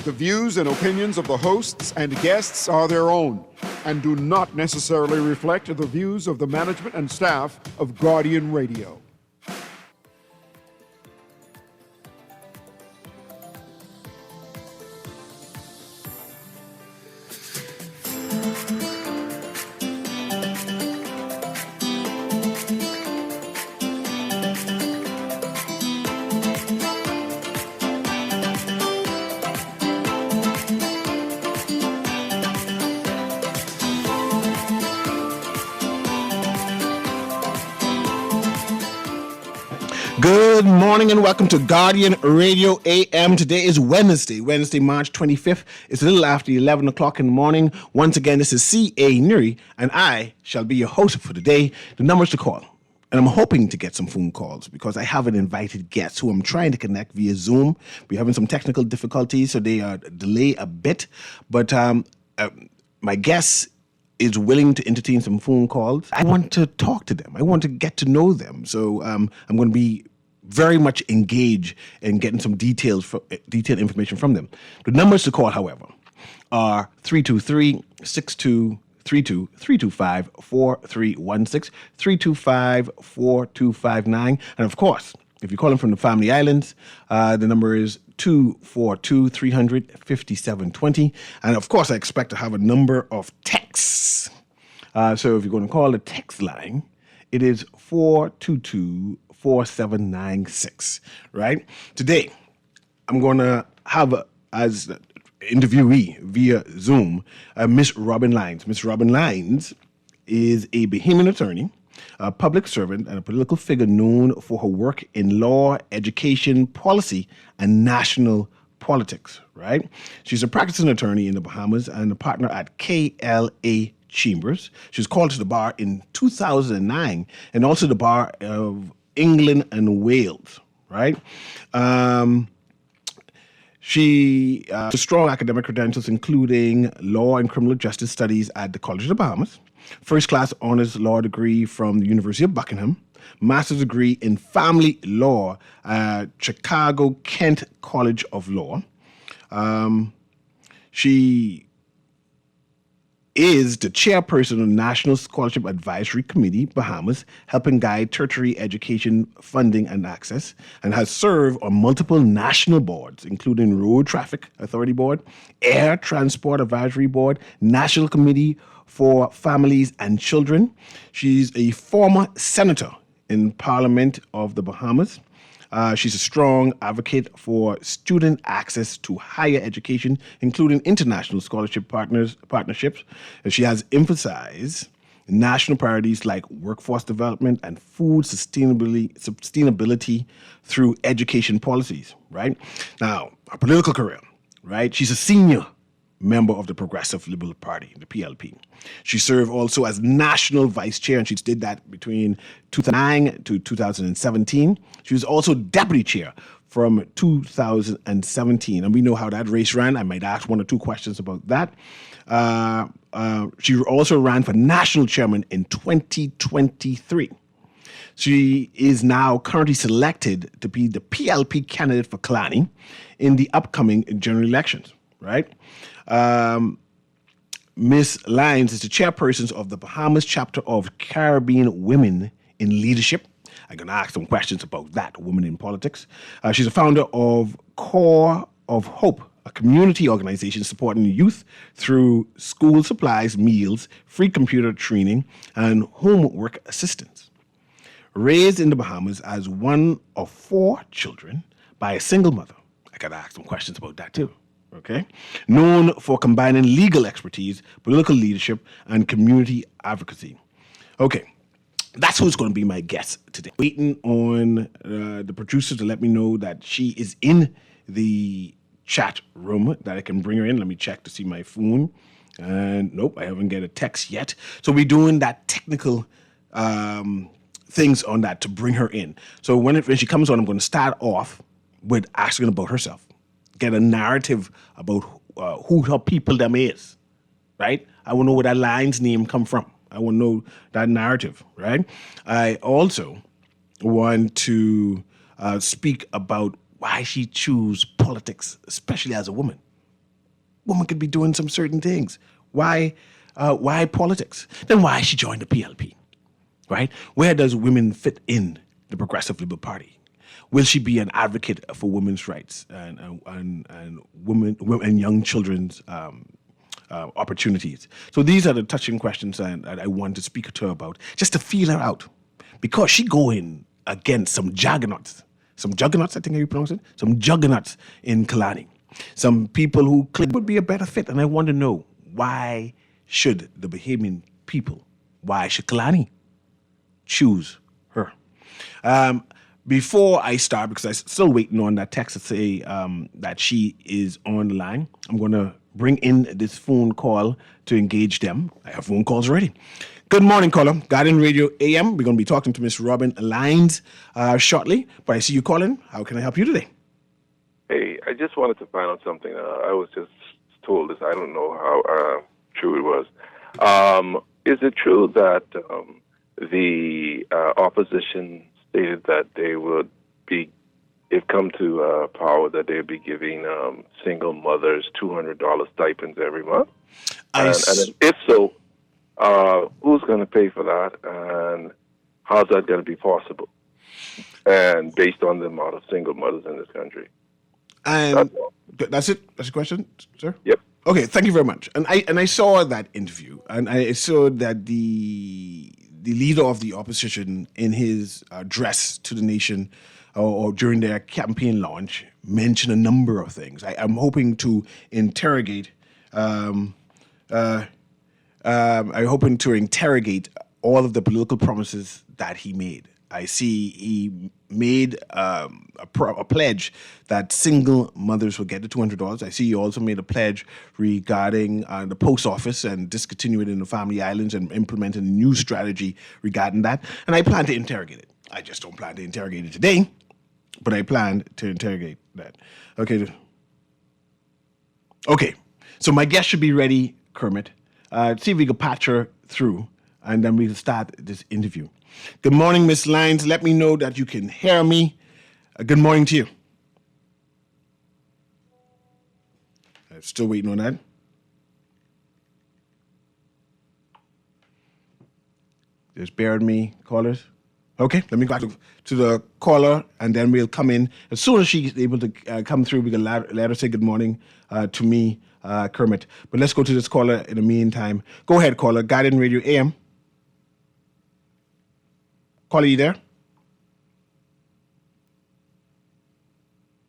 The views and opinions of the hosts and guests are their own and do not necessarily reflect the views of the management and staff of Guardian Radio. Good morning and welcome to Guardian Radio AM. Today is Wednesday, March 25th. It's a little after 11 o'clock in the morning. Once again, this is C.A. Newry, and I shall be your host for today. The numbers to call. And I'm hoping to get some phone calls because I have an invited guest who I'm trying to connect via Zoom. We're having some technical difficulties, so they delay a bit. But my guest is willing to entertain some phone calls. I want to talk to them. I want to get to know them. So I'm going to be very much engaged in getting some detailed information from them. The numbers to call, however, are 323-6232, 325-4316, 325-4259. And of course, if you're calling from the Family Islands, the number is 242-300-5720. And of course, I expect to have a number of texts. So if you're going to call the text line, it is 422-4796, right? Today, I'm going to have as interviewee via Zoom, Miss Robin Lines. Miss Robin Lines is a Bahamian attorney, a public servant, and a political figure known for her work in law, education, policy, and national politics, right? She's a practicing attorney in the Bahamas and a partner at KLA Chambers. She was called to the bar in 2009 and also the bar of England and Wales, right? She has strong academic credentials, including law and criminal justice studies at the College of the Bahamas, first-class honors law degree from the University of Buckingham, master's degree in family law at Chicago Kent College of Law. She is the chairperson of the National Scholarship Advisory Committee, Bahamas, helping guide tertiary education funding and access, and has served on multiple national boards, including Road Traffic Authority Board, Air Transport Advisory Board, National Committee for Families and Children. She's a former senator in Parliament of the Bahamas. She's a strong advocate for student access to higher education, including international scholarship partnerships. And she has emphasized national priorities like workforce development and food sustainability through education policies, right? Now, her political career, right? She's a senior member of the Progressive Liberal Party, the PLP. She served also as national vice chair, and she did that between 2009 to 2017. She was also deputy chair from 2017, and we know how that race ran. I might ask one or two questions about that. She also ran for national chairman in 2023. She is now currently selected to be the PLP candidate for Kalani in the upcoming general elections, right? Ms. Lyons is the chairperson of the Bahamas chapter of Caribbean Women in Leadership. I'm going to ask some questions about that, women in politics. She's a founder of Core of Hope, a community organization supporting youth through school supplies, meals, free computer training, and homework assistance. Raised in the Bahamas as one of 4 children by a single mother. I got to ask some questions about that too. Okay, known for combining legal expertise, political leadership, and community advocacy. Okay, that's who's going to be my guest today. Waiting on the producer to let me know that she is in the chat room, that I can bring her in. Let me check to see my phone. And nope, I haven't get a text yet. So we're doing that technical things on that to bring her in. So when she comes on, I'm going to start off with asking about herself. Get a narrative about who her people them is, right? I want to know where that line's name come from. I want to know that narrative, right? I also want to speak about why she chose politics, especially as a woman, woman could be doing some certain things. Why politics? Then why she joined the PLP, right? Where does women fit in the Progressive Liberal Party? Will she be an advocate for women's rights and women and young children's opportunities? So these are the touching questions that I want to speak to her about, just to feel her out, because she going against some juggernauts. Some juggernauts, I think how you pronounce it? Some juggernauts in Kalani. Some people who claim would be a better fit. And I want to know, why should the Bahamian people, why should Kalani choose her? Before I start, because I'm still waiting on that text to say that she is on the line, I'm going to bring in this phone call to engage them. I have phone calls ready. Good morning, caller. Guardian Radio AM. We're going to be talking to Miss Robin Lines shortly, but I see you calling. How can I help you today? Hey, I just wanted to find out something. I was just told this. I don't know how true it was. Is it true that the opposition stated that they would be, if come to power, that they would be giving single mothers $200 stipends every month? And if so, who's going to pay for that, and how's that going to be possible? And based on the amount of single mothers in this country. And that's it? That's the question, sir? Yep. Okay, thank you very much. And I saw that interview, and I saw that the leader of the opposition, in his address to the nation or during their campaign launch, mentioned a number of things. I'm hoping to interrogate. I'm hoping to interrogate all of the political promises that he made. I see he made a pledge that single mothers will get the $200. I see he also made a pledge regarding the post office and discontinuing it in the Family Islands and implementing a new strategy regarding that. And I plan to interrogate it. I just don't plan to interrogate it today, but I plan to interrogate that. Okay. So my guest should be ready, Kermit. See if we can patch her through, and then we can start this interview. Good morning, Miss Lines. Let me know that you can hear me. Good morning to you. I'm still waiting on that. Just bear with me, callers. Okay, let me go back to the caller, and then we'll come in. As soon as she's able to come through, we can let her say good morning to me, Kermit. But let's go to this caller in the meantime. Go ahead, caller. Guardian Radio AM. Caller, you there?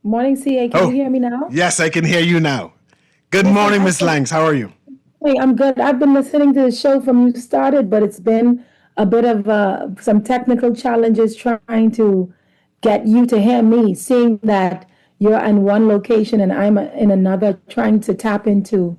Morning, CA. Can you hear me now? Yes, I can hear you now. Good morning, Miss Langs. How are you? Hey, I'm good. I've been listening to the show from you started, but it's been a bit of some technical challenges trying to get you to hear me, seeing that you're in one location and I'm in another, trying to tap into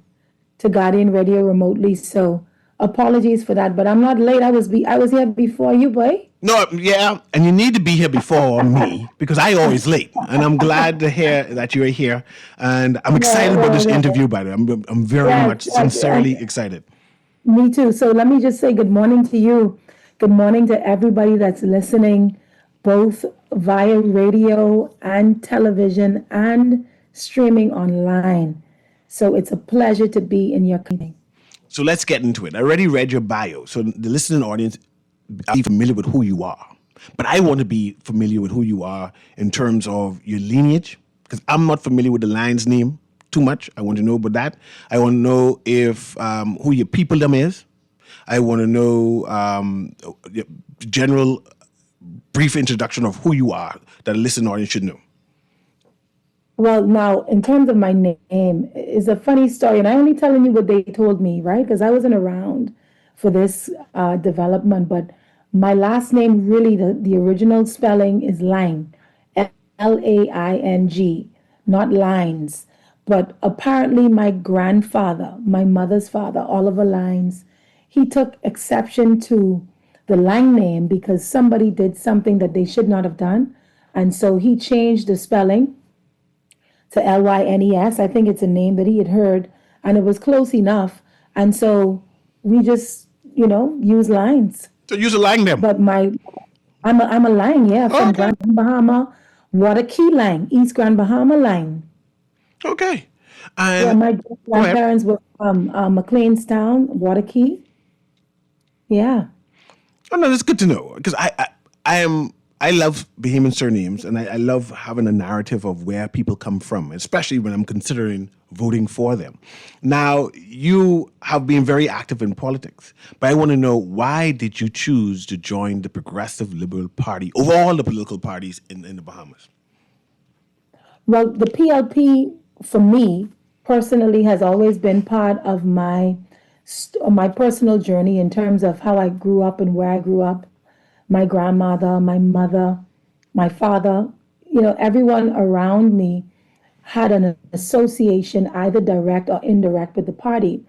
Guardian Radio remotely. So apologies for that, but I'm not late. I was here before you, boy. No, yeah, and you need to be here before me because I always late, and I'm glad to hear that you're here, and I'm excited about this interview. By the way, I'm very much sincerely excited. Me too. So let me just say good morning to you. Good morning to everybody that's listening, both via radio and television and streaming online. So it's a pleasure to be in your company. So let's get into it. I already read your bio, so the listening audience are familiar with who you are. But I want to be familiar with who you are in terms of your lineage, because I'm not familiar with the Lines name too much. I want to know about that. I want to know if who your peopledom is. I want to know the general brief introduction of who you are that a listening audience should know. Well, now, in terms of my name, it's a funny story, and I'm only telling you what they told me, right? Because I wasn't around for this development, but my last name, really, the original spelling is Lang, Laing, not Lines. But apparently my grandfather, my mother's father, Oliver Lines, he took exception to the Lang name because somebody did something that they should not have done. And so he changed the spelling to Lynes. I think it's a name that he had heard, and it was close enough. And so we just, use Lines. So use a Lang name. But I'm a Lang, yeah, from Grand Bahama, Waterkey Lang, East Grand Bahama Lang. Okay. Yeah, And my go ahead. grandparents were from McLeanstown, Waterkey. Yeah. Oh no, that's good to know because I am I love Bahamian surnames and I love having a narrative of where people come from, especially when I'm considering voting for them. Now, you have been very active in politics, but I want to know why did you choose to join the Progressive Liberal Party over all the political parties in the Bahamas? Well, the PLP for me personally has always been part of my personal journey in terms of how I grew up and where I grew up. My grandmother, my mother, my father, everyone around me had an association, either direct or indirect, with the party.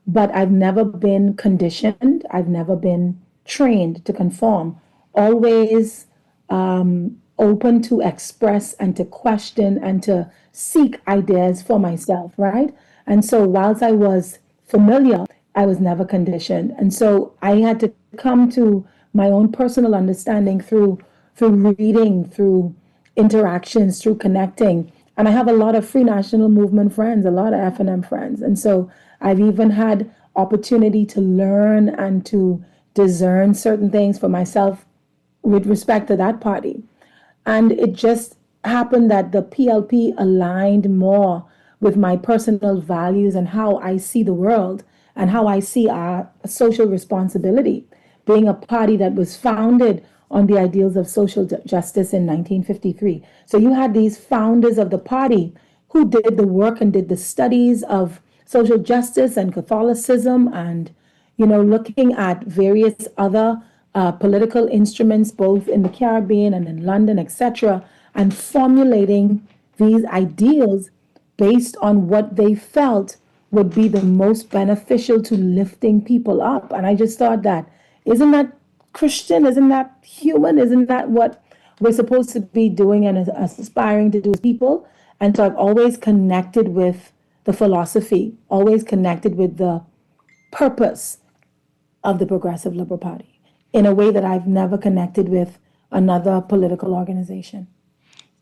But I've never been conditioned. I've never been trained to conform. Always open to express and to question and to seek ideas for myself, right? And so, whilst I was familiar, I was never conditioned. And so, I had to come to my own personal understanding through reading, through interactions, through connecting. And I have a lot of free national movement friends, a lot of F&M friends. And so I've even had opportunity to learn and to discern certain things for myself with respect to that party. And it just happened that the PLP aligned more with my personal values and how I see the world and how I see our social responsibility, being a party that was founded on the ideals of social justice in 1953. So you had these founders of the party who did the work and did the studies of social justice and Catholicism and, looking at various other political instruments, both in the Caribbean and in London, etc., and formulating these ideals based on what they felt would be the most beneficial to lifting people up. And I just thought that, isn't that Christian? Isn't that human? Isn't that what we're supposed to be doing and aspiring to do as people? And so I've always connected with the philosophy, always connected with the purpose of the Progressive Liberal Party in a way that I've never connected with another political organization.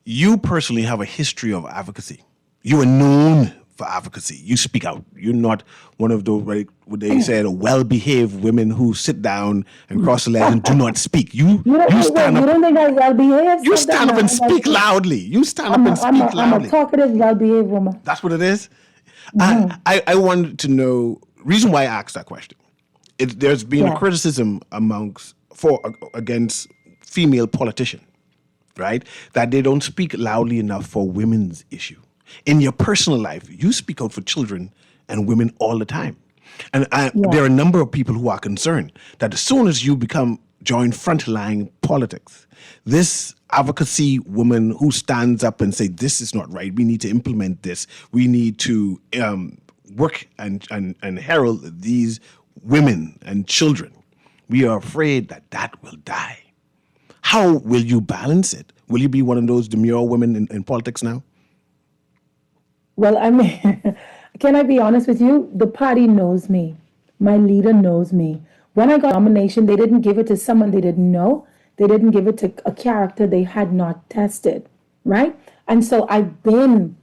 You personally have a history of advocacy. You are known for advocacy. You speak out. You're not one of those, right, what they said, well-behaved women who sit down and cross the legs and do not speak. You stand You up. don't think I well behaved? You stand up and speak loudly. You stand up and speak I'm a loudly. talkative, well behaved woman. That's what it is. I wanted to know reason why I asked that question. There's been a Yeah. criticism against female politicians, right? That they don't speak loudly enough for women's issue. In your personal life, you speak out for children and women all the time. And there are a number of people who are concerned that as soon as you join frontline politics, this advocacy woman who stands up and say, this is not right, we need to implement this, we need to work and herald these women and children, we are afraid that will die. How will you balance it? Will you be one of those demure women in politics now? Well, I mean, can I be honest with you? The party knows me. My leader knows me. When I got nomination, they didn't give it to someone they didn't know. They didn't give it to a character they had not tested, right? And so I've been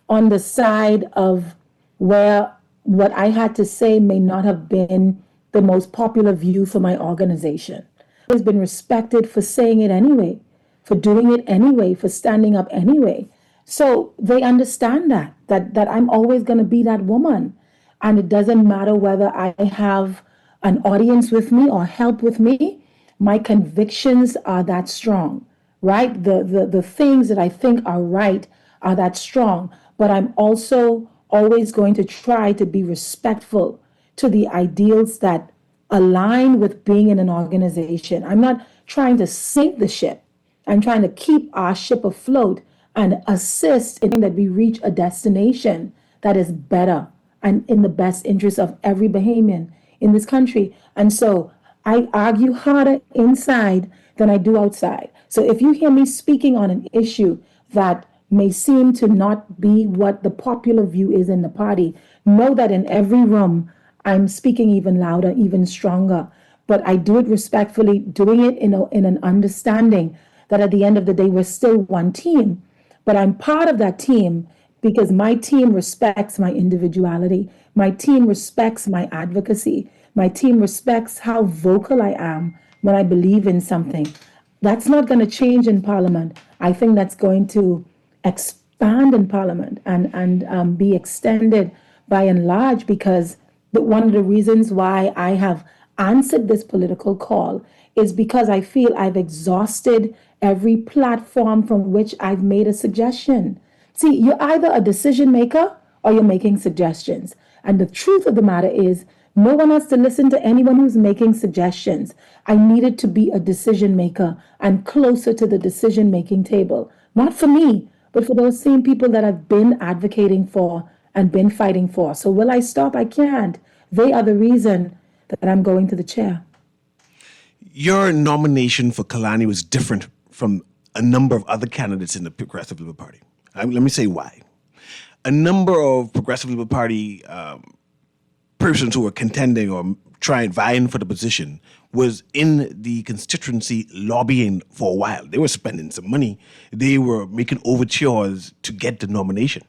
on the side of where what I had to say may not have been the most popular view for my organization. Has been respected for saying it anyway, for doing it anyway, for standing up anyway. So they understand that I'm always going to be that woman. And it doesn't matter whether I have an audience with me or help with me. My convictions are that strong, right? The things that I think are right are that strong. But I'm also always going to try to be respectful to the ideals that align with being in an organization. I'm not trying to sink the ship. I'm trying to keep our ship afloat and assist in that we reach a destination that is better and in the best interest of every Bahamian in this country. And so I argue harder inside than I do outside. So if you hear me speaking on an issue that may seem to not be what the popular view is in the party, know that in every room, I'm speaking even louder, even stronger. But I do it respectfully, doing it in an understanding that at the end of the day, we're still one team. But I'm part of that team because my team respects my individuality. My team respects my advocacy. My team respects how vocal I am when I believe in something. That's not going to change in Parliament. I think that's going to expand in Parliament and be extended by and large because one of the reasons why I have answered this political call is because I feel I've exhausted every platform from which I've made a suggestion. See, you're either a decision maker or you're making suggestions. And the truth of the matter is, no one has to listen to anyone who's making suggestions. I needed to be a decision maker and closer to the decision making table, not for me, but for those same people that I've been advocating for and been fighting for. So will I stop? I can't. They are the reason that I'm going to the chair. Your nomination for Kalani was different from a number of other candidates in the Progressive Liberal Party. Let me say why. A number of Progressive Liberal Party persons who were contending or vying for the position was in the constituency lobbying for a while. They were spending some money. They were making overtures to get the nomination.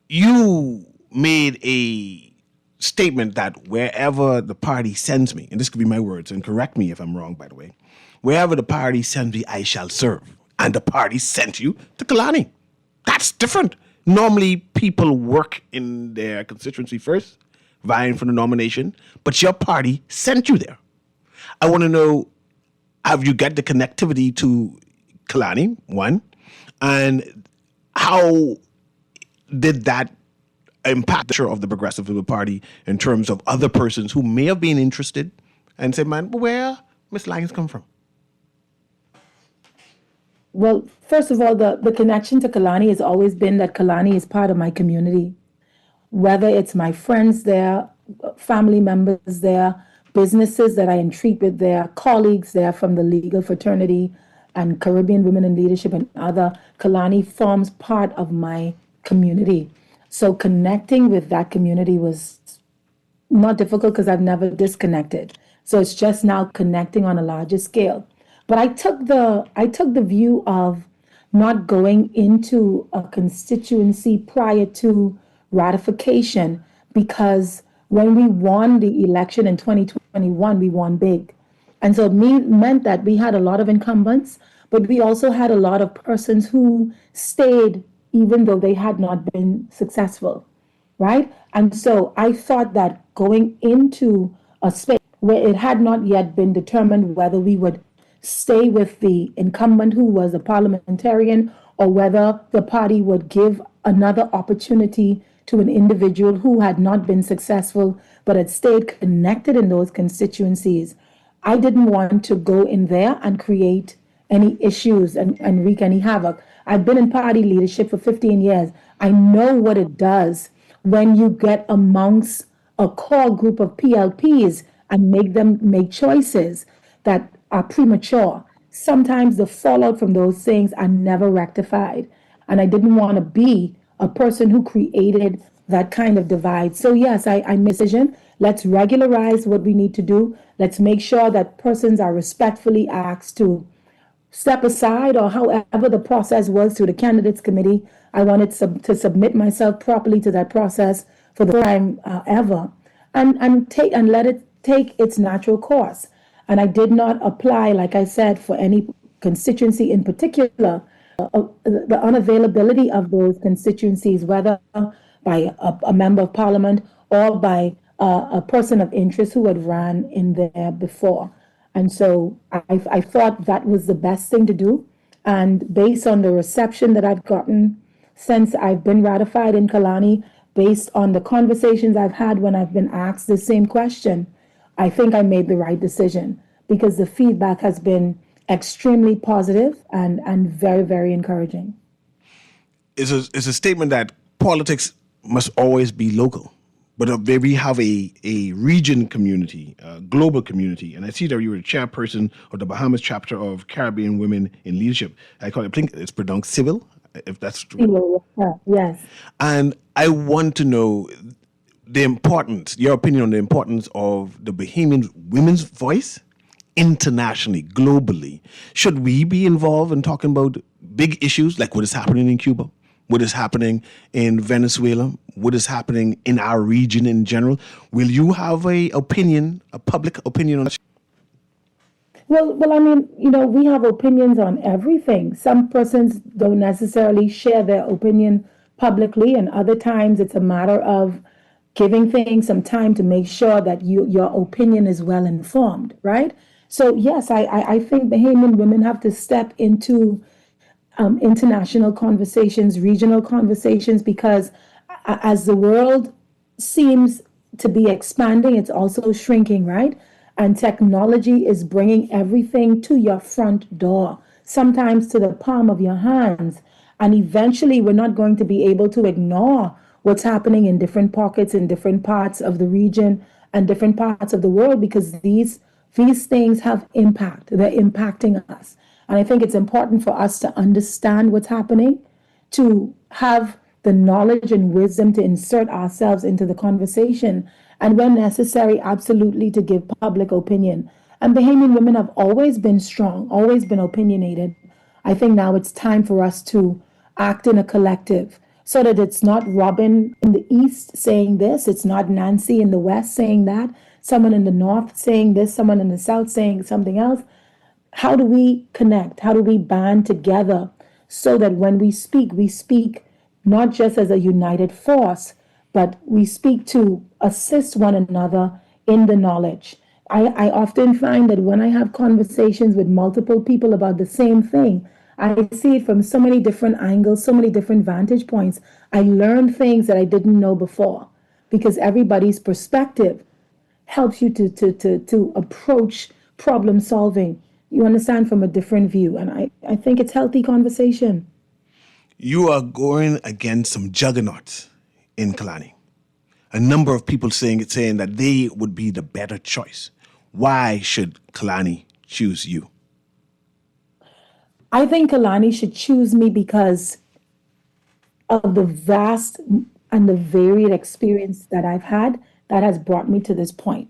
You made a statement that wherever the party sends me, and this could be my words, and correct me if I'm wrong, by the way, wherever the party sends me, I shall serve. And the party sent you to Kalani. That's different. Normally, people work in their constituency first, vying for the nomination, but your party sent you there. I want to know, have you got the connectivity to Kalani, one, and how did that impact of the Progressive Liberal Party in terms of other persons who may have been interested and said, man, where Miss Lyons come from? Well, first of all, the connection to Kalani has always been that Kalani is part of my community. Whether it's my friends there, family members there, businesses that I entreat with there, colleagues there from the legal fraternity and Caribbean Women in Leadership and other, Kalani forms part of my community. So connecting with that community was not difficult because I've never disconnected. So it's just now connecting on a larger scale. But I took the view of not going into a constituency prior to ratification because when we won the election in 2021, we won big. And so it meant that we had a lot of incumbents, but we also had a lot of persons who stayed even though they had not been successful, right? And so I thought that going into a space where it had not yet been determined whether we would stay with the incumbent who was a parliamentarian or whether the party would give another opportunity to an individual who had not been successful but had stayed connected in those constituencies. I didn't want to go in there and create any issues and wreak any havoc. I've been in party leadership for 15 years. I know what it does when you get amongst a core group of PLPs and make them make choices that are premature. Sometimes the fallout from those things are never rectified. And I didn't want to be a person who created that kind of divide. So yes, I made a decision. Let's regularize what we need to do. Let's make sure that persons are respectfully asked to step aside or however the process was to the candidates committee. I wanted to submit myself properly to that process for the first time ever and let it take its natural course. And I did not apply, like I said, for any constituency in particular. The unavailability of those constituencies, whether by a member of parliament or by a person of interest who had ran in there before. And so I thought that was the best thing to do. And based on the reception that I've gotten since I've been ratified in Kalani, based on the conversations I've had when I've been asked the same question, I think I made the right decision because the feedback has been extremely positive and very, very encouraging. It's a statement that politics must always be local. But we have a region community, a global community. And I see that you were the chairperson of the Bahamas chapter of Caribbean Women in Leadership. I think it's pronounced civil, if that's true. Yes. And I want to know your opinion on the importance of the Bahamian women's voice internationally, globally. Should we be involved in talking about big issues like what is happening in Cuba? what is happening in Venezuela, what is happening in our region in general. Will you have a opinion, a public opinion on that? Well, I mean, we have opinions on everything. Some persons don't necessarily share their opinion publicly, and other times it's a matter of giving things some time to make sure that your opinion is well informed, right? So yes, I think Bahamian women have to step into international conversations, regional conversations, because as the world seems to be expanding, it's also shrinking, right? And technology is bringing everything to your front door, sometimes to the palm of your hands. And eventually, we're not going to be able to ignore what's happening in different pockets, in different parts of the region and different parts of the world, because these things have impact. They're impacting us. And I think it's important for us to understand what's happening, to have the knowledge and wisdom to insert ourselves into the conversation, and when necessary, absolutely to give public opinion. And Bahamian women have always been strong, always been opinionated. I think now it's time for us to act in a collective so that it's not Robin in the East saying this, it's not Nancy in the West saying that, someone in the North saying this, someone in the South saying something else. How do we connect? How do we band together so that when we speak not just as a united force, but we speak to assist one another in the knowledge? I often find that when I have conversations with multiple people about the same thing, I see it from so many different angles, so many different vantage points. I learn things that I didn't know before because everybody's perspective helps you to approach problem solving. You understand, from a different view. And I think it's healthy conversation. You are going against some juggernauts in Kalani. A number of people saying that they would be the better choice. Why should Kalani choose you? I think Kalani should choose me because of the vast and the varied experience that I've had that has brought me to this point.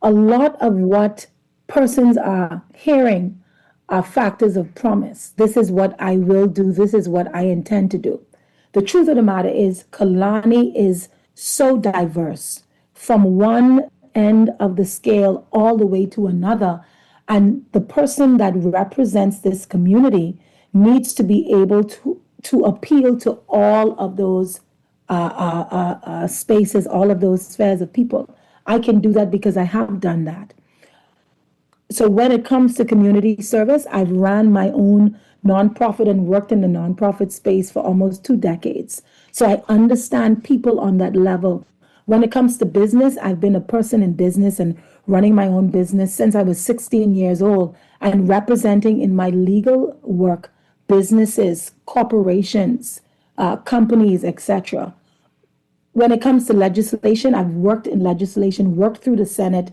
A lot of what persons are hearing are factors of promise. This is what I will do. This is what I intend to do. The truth of the matter is, Kalani is so diverse from one end of the scale all the way to another. And the person that represents this community needs to be able to appeal to all of those spaces, all of those spheres of people. I can do that because I have done that. So when it comes to community service, I've ran my own nonprofit and worked in the nonprofit space for almost 2 decades. So I understand people on that level. When it comes to business, I've been a person in business and running my own business since I was 16 years old and representing in my legal work businesses, corporations, companies, etc. When it comes to legislation, I've worked in legislation, worked through the Senate,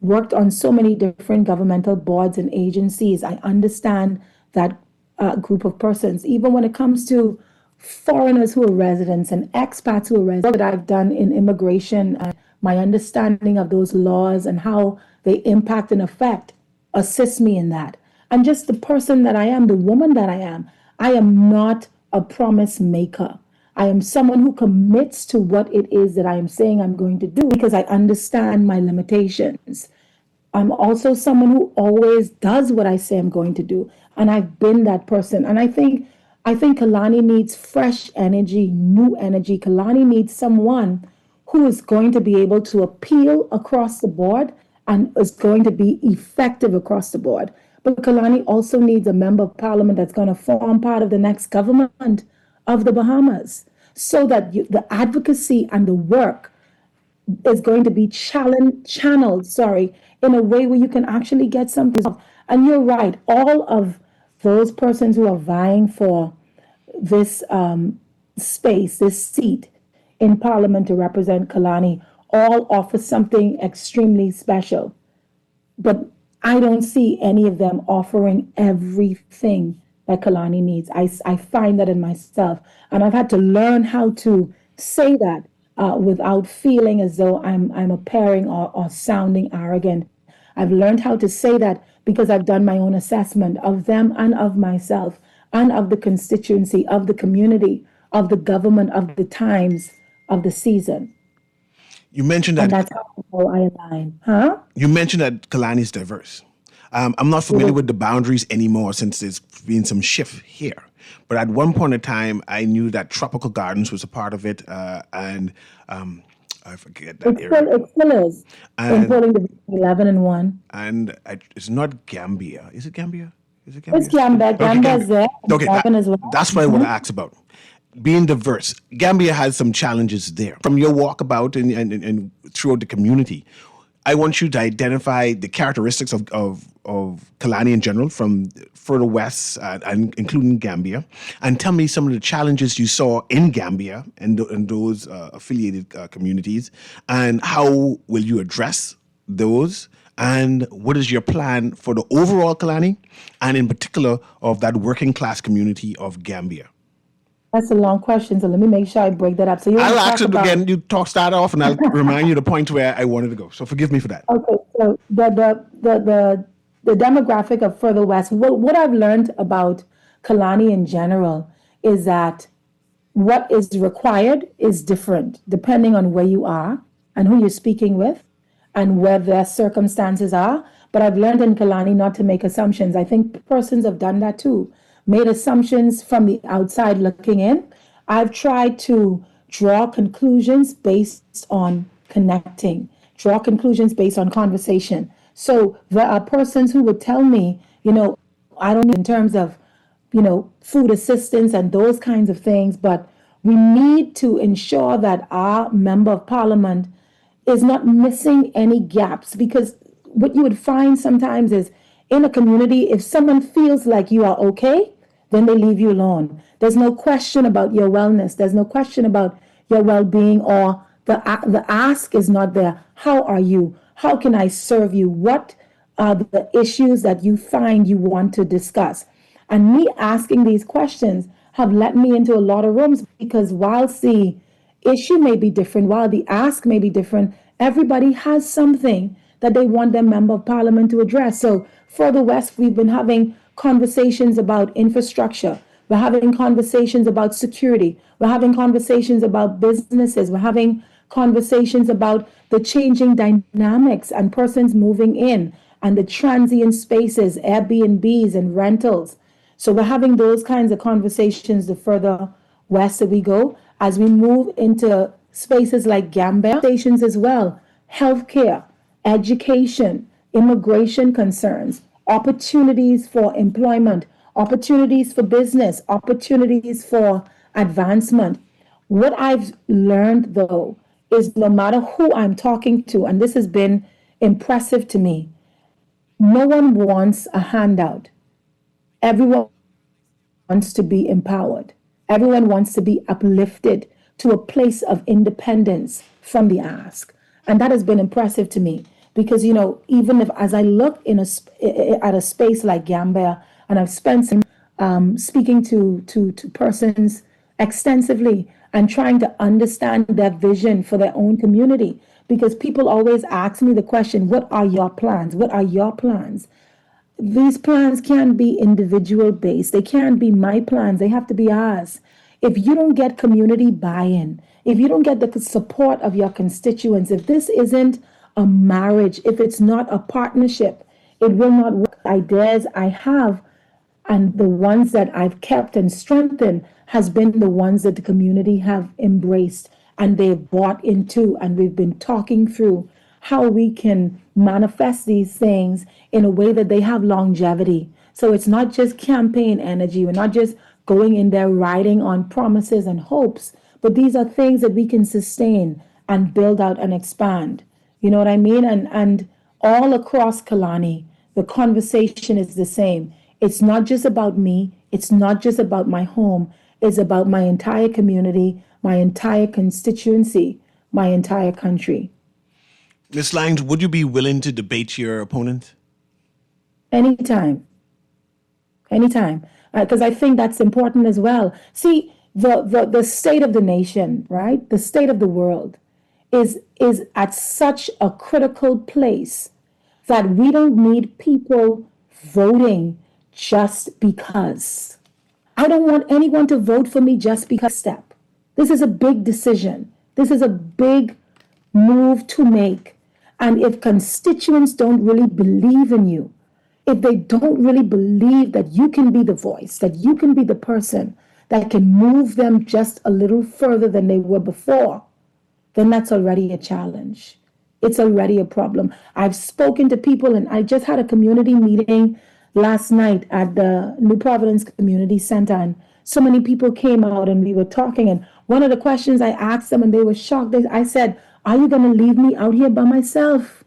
worked on so many different governmental boards and agencies. I understand that group of persons. Even when it comes to foreigners who are residents and expats who are residents, that I've done in immigration, my understanding of those laws and how they impact and affect assists me in that. And just the person that I am, the woman that I am not a promise maker. I am someone who commits to what it is that I am saying I'm going to do because I understand my limitations. I'm also someone who always does what I say I'm going to do. And I've been that person. And I think Kalani needs fresh energy, new energy. Kalani needs someone who is going to be able to appeal across the board and is going to be effective across the board. But Kalani also needs a member of parliament that's going to form part of the next government of the Bahamas so that the advocacy and the work is going to be channeled, in a way where you can actually get some results. And you're right, all of those persons who are vying for this space, this seat in Parliament to represent Kalani, all offer something extremely special. But I don't see any of them offering everything that Kalani needs. I find that in myself. And I've had to learn how to say that without feeling as though I'm appearing or sounding arrogant. I've learned how to say that because I've done my own assessment of them and of myself and of the constituency, of the community, of the government of the times of the season. You mentioned And that that's how I align. Huh? Kalani is diverse. I'm not familiar with the boundaries anymore since there's been some shift here. But at one point in time, I knew that Tropical Gardens was a part of it, and I forget that area. It still is in And polling division 11 and 1. it's not Gambia. Is it Gambia? Is it It's Gambia? Gambia. Okay, Gambia is Gambia. there. Okay, 11 as well. that's what I want to ask about. Being diverse, Gambia has some challenges there. From your walkabout and throughout the community, I want you to identify the characteristics of Kalani in general, from further west and including Gambia, and tell me some of the challenges you saw in Gambia and those affiliated communities, and how will you address those, and what is your plan for the overall Kalani, and in particular of that working class community of Gambia? That's a long question, so let me make sure I break that up. So you want I'll to ask talk it about again. You start off, and I'll remind you the point where I wanted to go. So forgive me for that. okay, so the demographic of further west. What I've learned about Kalani in general is that what is required is different depending on where you are and who you're speaking with and where their circumstances are. But I've learned in Kalani not to make assumptions. I think persons have done that too, made assumptions from the outside looking in. I've tried to draw conclusions based on connecting, draw conclusions based on conversation. So there are persons who would tell me, I don't know in terms of food assistance and those kinds of things. But we need to ensure that our member of parliament is not missing any gaps, because what you would find sometimes is in a community, if someone feels like you are okay, then they leave you alone. There's no question about your wellness. There's no question about your well-being, or the ask is not there. How are you? How can I serve you? What are the issues that you find you want to discuss? And me asking these questions have led me into a lot of rooms, because whilst the issue may be different, while the ask may be different, everybody has something that they want their member of parliament to address. So further west, we've been having conversations about infrastructure. We're having conversations about security. We're having conversations about businesses. We're having conversations about the changing dynamics and persons moving in and the transient spaces, Airbnbs and rentals. So we're having those kinds of conversations the further west that we go. As we move into spaces like Gambia, stations as well, healthcare, education, immigration concerns, opportunities for employment, opportunities for business, opportunities for advancement. What I've learned though is no matter who I'm talking to, and this has been impressive to me, no one wants a handout. Everyone wants to be empowered. Everyone wants to be uplifted to a place of independence from the ask. And that has been impressive to me, because, even if as I look at a space like Gambia, and I've spent some speaking to persons extensively and trying to understand their vision for their own community, because people always ask me the question, what are your plans? What are your plans? These plans can't be individual based. They can't be my plans. They have to be ours. If you don't get community buy-in, if you don't get the support of your constituents, if this isn't a marriage, if it's not a partnership, it will not work. Ideas I have and the ones that I've kept and strengthened has been the ones that the community have embraced and they've bought into, and we've been talking through how we can manifest these things in a way that they have longevity. So it's not just campaign energy. We're not just going in there riding on promises and hopes, but these are things that we can sustain and build out and expand. You know what I mean? And all across Kalani, the conversation is the same. It's not just about me. It's not just about my home. It's about my entire community, my entire constituency, my entire country. Ms. Lange, would you be willing to debate your opponent? Anytime. Anytime. Because I think that's important as well. See, the state of the nation, right? The state of the world is at such a critical place that we don't need people voting just because. I don't want anyone to vote for me just because step. This is a big decision. This is a big move to make. And if constituents don't really believe in you, if they don't really believe that you can be the voice, that you can be the person that can move them just a little further than they were before, then that's already a challenge. It's already a problem. I've spoken to people, and I just had a community meeting last night at the New Providence Community Center, and so many people came out and we were talking. And one of the questions I asked them, and they were shocked, I said, "Are you going to leave me out here by myself?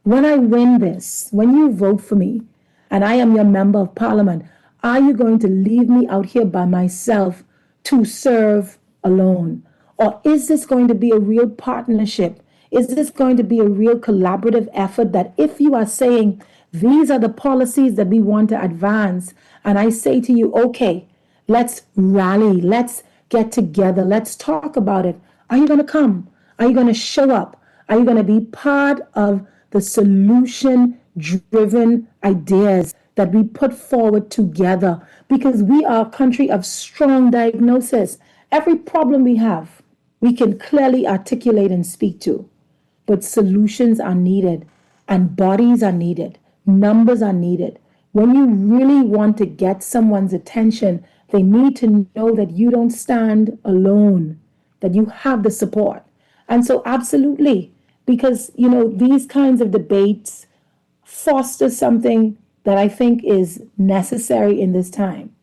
When I win this, when you vote for me, and I am your member of parliament, are you going to leave me out here by myself to serve alone? Or is this going to be a real partnership? Is this going to be a real collaborative effort that if you are saying, these are the policies that we want to advance, and I say to you, okay, let's rally, let's get together, let's talk about it. Are you going to come? Are you going to show up? Are you going to be part of the solution driven ideas that we put forward together? Because we are a country of strong diagnosis. Every problem we have, we can clearly articulate and speak to. But solutions are needed, and bodies are needed, numbers are needed. When you really want to get someone's attention, they need to know that you don't stand alone, that you have the support. And so, absolutely, because, these kinds of debates foster something that I think is necessary in this time.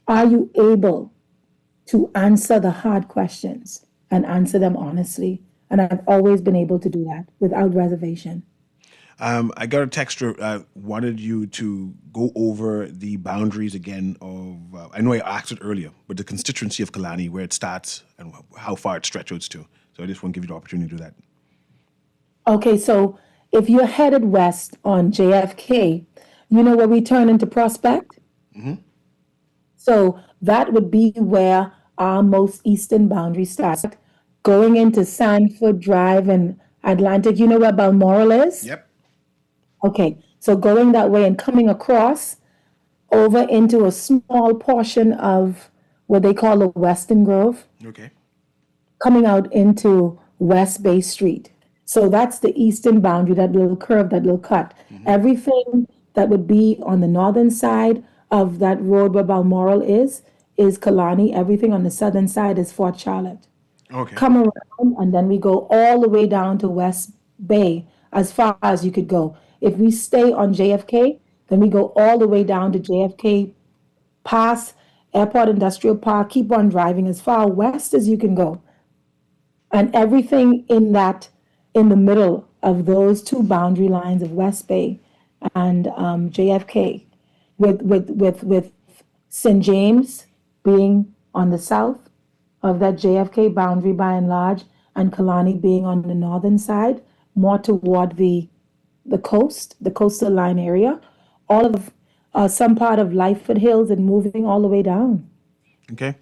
Are you able to answer the hard questions and answer them honestly? And I've always been able to do that without reservation. I got a text wanted you to go over the boundaries again of, I know I asked it earlier, but the constituency of Killarney, where it starts and how far it stretches to. So I just want to give you the opportunity to do that. Okay, so if you're headed west on JFK, you know where we turn into Prospect? Mm-hmm. So that would be where our most eastern boundary starts. Going into Sanford Drive and Atlantic, you know where Balmoral is? Yep. Okay, so going that way and coming across over into a small portion of what they call the Western Grove, Okay. coming out into West Bay Street. So that's the eastern boundary, that little curve, that little cut. Everything that would be on the northern side of that road where Balmoral is Killarney. Everything on the southern side is Fort Charlotte. Okay. Come around, and then we go all the way down to West Bay as far as you could go. If we stay on JFK, then we go all the way down to JFK, past Airport Industrial Park, keep on driving as far west as you can go. And everything in the middle of those two boundary lines of West Bay and JFK, with St. James being on the south of that JFK boundary by and large, and Killarney being on the northern side, more toward the coast, the coastal line area, all of some part of Lightfoot Hills and moving all the way down. Okay.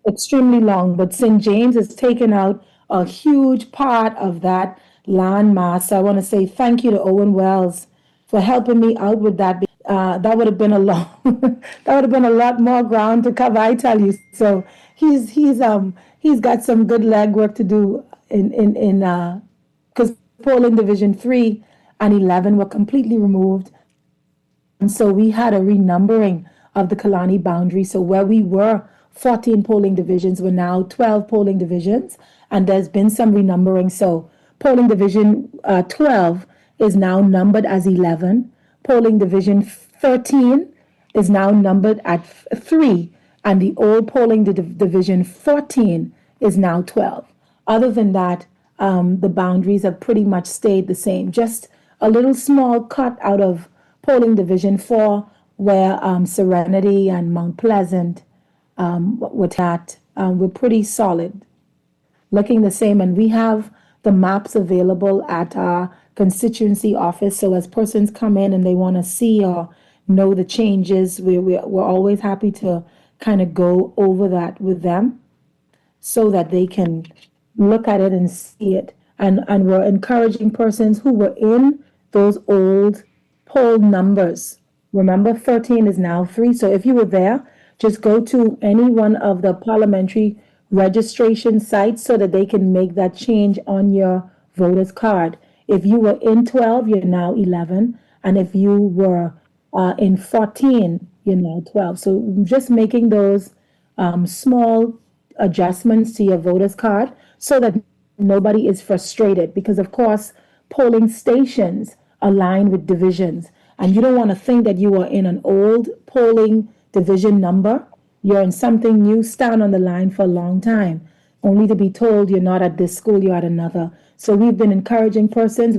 Extremely long, but St. James has taken out a huge part of that landmass. So I want to say thank you to Owen Wells for helping me out with that. That would have been a lot more ground to cover, I tell you. So he's got some good legwork to do in because polling division 3 and 11 were completely removed. And so we had a renumbering of the Killarney boundary. So where we were 14 polling divisions, we're now 12 polling divisions, and there's been some renumbering. So polling division 12 is now numbered as 11. Polling division 13 is now numbered at 3, and the old polling division 14 is now 12. Other than that, the boundaries have pretty much stayed the same. Just a little small cut out of polling division 4, where Serenity and Mount Pleasant with that, we're pretty solid, looking the same. And we have the maps available at our constituency office. So as persons come in and they want to see or know the changes, we're always happy to kind of go over that with them so that they can look at it and see it. And we're encouraging persons who were in those old poll numbers. Remember, 13 is now 3. So if you were there, just go to any one of the parliamentary registration sites so that they can make that change on your voter's card. If you were in 12, you're now 11. And if you were in 14, you're now 12. So just making those small adjustments to your voter's card so that nobody is frustrated. Because, of course, polling stations align with divisions. And you don't want to think that you are in an old polling division number. You're in something new, stand on the line for a long time, only to be told you're not at this school, you're at another. So we've been encouraging persons.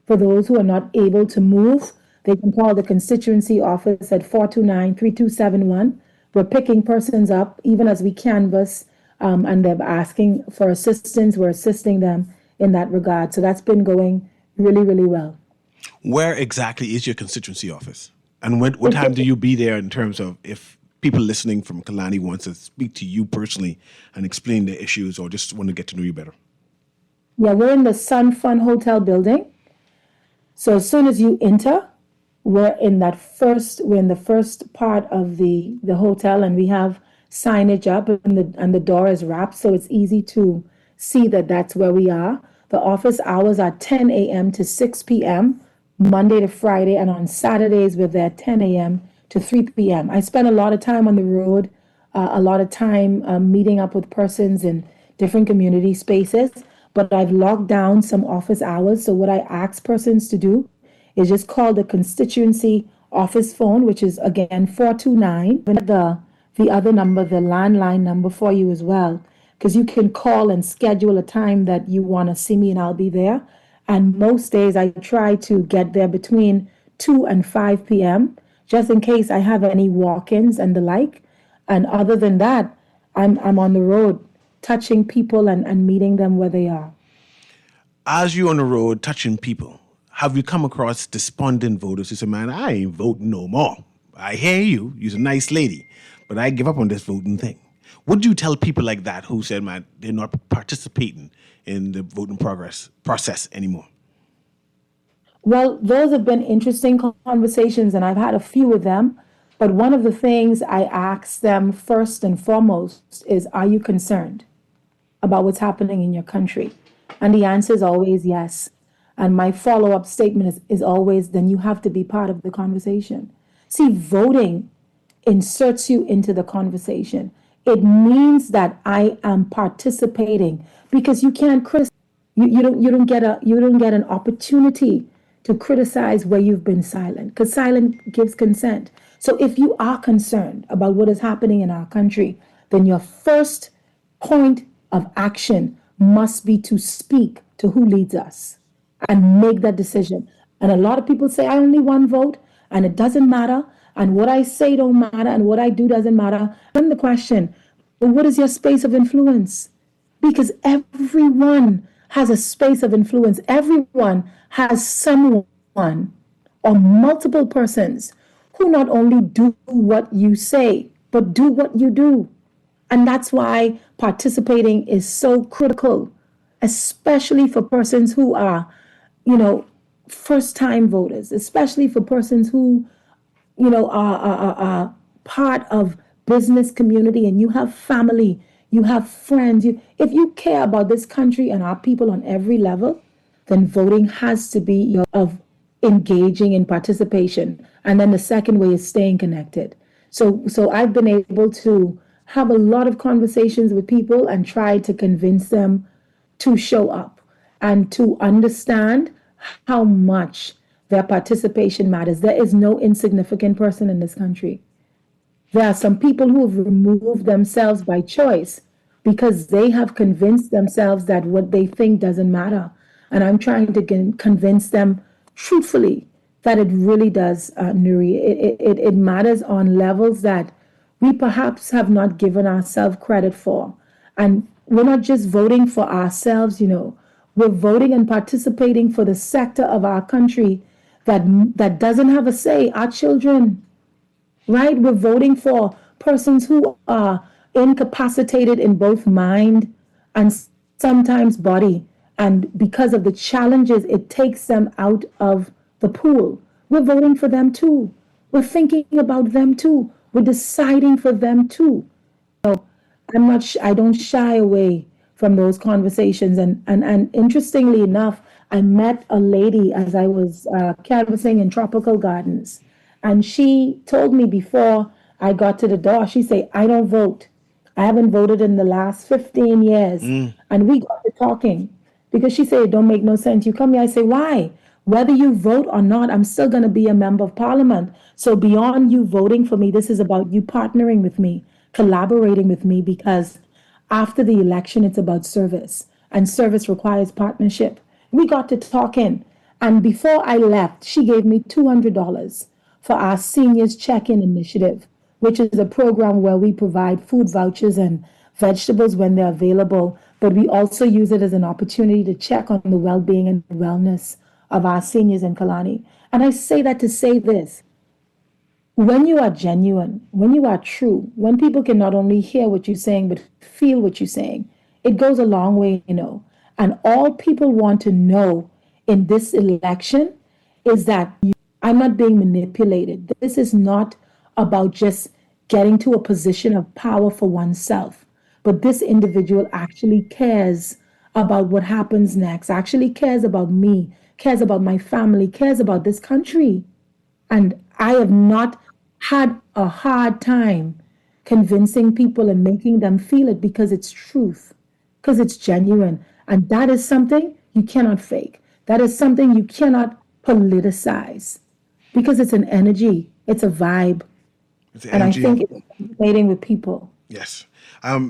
For those who are not able to move, they can call the constituency office at 429-3271. We're picking persons up even as we canvass, and they're asking for assistance. We're assisting them in that regard. So that's been going really, really well. Where exactly is your constituency office? And what time do you be there in terms of if people listening from Kalani wants to speak to you personally and explain their issues or just want to get to know you better? Yeah, we're in the Sun Fun Hotel building. So as soon as you enter, we're in the first part of the hotel, and we have signage up, and the door is wrapped, so it's easy to see that that's where we are. The office hours are 10 a.m. to 6 p.m. Monday to Friday, and on Saturdays we're there 10 a.m. to 3 p.m. I spend a lot of time on the road, a lot of time meeting up with persons in different community spaces, but I've locked down some office hours. So what I ask persons to do is just call the constituency office phone, which is again 429. The other number, the landline number for you as well, because you can call and schedule a time that you want to see me and I'll be there. And most days I try to get there between 2 and 5 p.m. just in case I have any walk-ins and the like. And other than that, I'm on the road touching people and meeting them where they are. As you're on the road touching people, have you come across despondent voters who say, man, I ain't voting no more. I hear you, you're a nice lady, but I give up on this voting thing. What do you tell people like that who said, man, they're not participating in the voting process anymore? Well, those have been interesting conversations, and I've had a few of them. But one of the things I ask them first and foremost is, are you concerned about what's happening in your country? And the answer is always yes. And my follow-up statement is always, then you have to be part of the conversation. See, voting inserts you into the conversation. It means that I am participating, because you can't criticize. You don't get an opportunity to criticize where you've been silent, because silence gives consent. So if you are concerned about what is happening in our country, then your first point of action must be to speak to who leads us and make that decision. And a lot of people say, I only one vote and it doesn't matter. And what I say don't matter and what I do doesn't matter. Then the question, well, what is your space of influence? Because everyone has a space of influence. Everyone has someone or multiple persons who not only do what you say, but do what you do. And that's why participating is so critical, especially for persons who are, first-time voters, especially for persons who, are part of business community, and you have family, you have friends. If you care about this country and our people on every level, then voting has to be of engaging in participation. And then the second way is staying connected. So I've been able to have a lot of conversations with people and try to convince them to show up and to understand how much their participation matters. There is no insignificant person in this country. There are some people who have removed themselves by choice because they have convinced themselves that what they think doesn't matter. And I'm trying to convince them truthfully that it really does, Newry. It matters on levels that we perhaps have not given ourselves credit for. And we're not just voting for ourselves, we're voting and participating for the sector of our country that doesn't have a say, our children, right? We're voting for persons who are incapacitated in both mind and sometimes body. And because of the challenges, it takes them out of the pool. We're voting for them too. We're thinking about them too. we're deciding for them too. I don't shy away from those conversations. And interestingly enough, I met a lady as I was canvassing in tropical gardens. And she told me before I got to the door, she said, I don't vote. I haven't voted in the last 15 years. And we got to talking because she said, it don't make no sense. You come here. I say, why? Whether you vote or not, I'm still going to be a member of parliament. So beyond you voting for me, this is about you partnering with me, collaborating with me, because after the election, it's about service, and service requires partnership. We got to talking. And before I left, she gave me $200 for our seniors check-in initiative, which is a program where we provide food vouchers and vegetables when they're available, but we also use it as an opportunity to check on the well-being and wellness of our seniors in Kalani. And I say that to say this: when you are genuine, when you are true, when people can not only hear what you're saying, but feel what you're saying, it goes a long way, And all people want to know in this election is that I'm not being manipulated. This is not about just getting to a position of power for oneself, but this individual actually cares about what happens next, actually cares about me, cares about my family, cares about this country. And I have not had a hard time convincing people and making them feel it because it's truth, because it's genuine. And that is something you cannot fake. That is something you cannot politicize because it's an energy, it's a vibe. It's the And I energy. think it's resonating with people. Yes.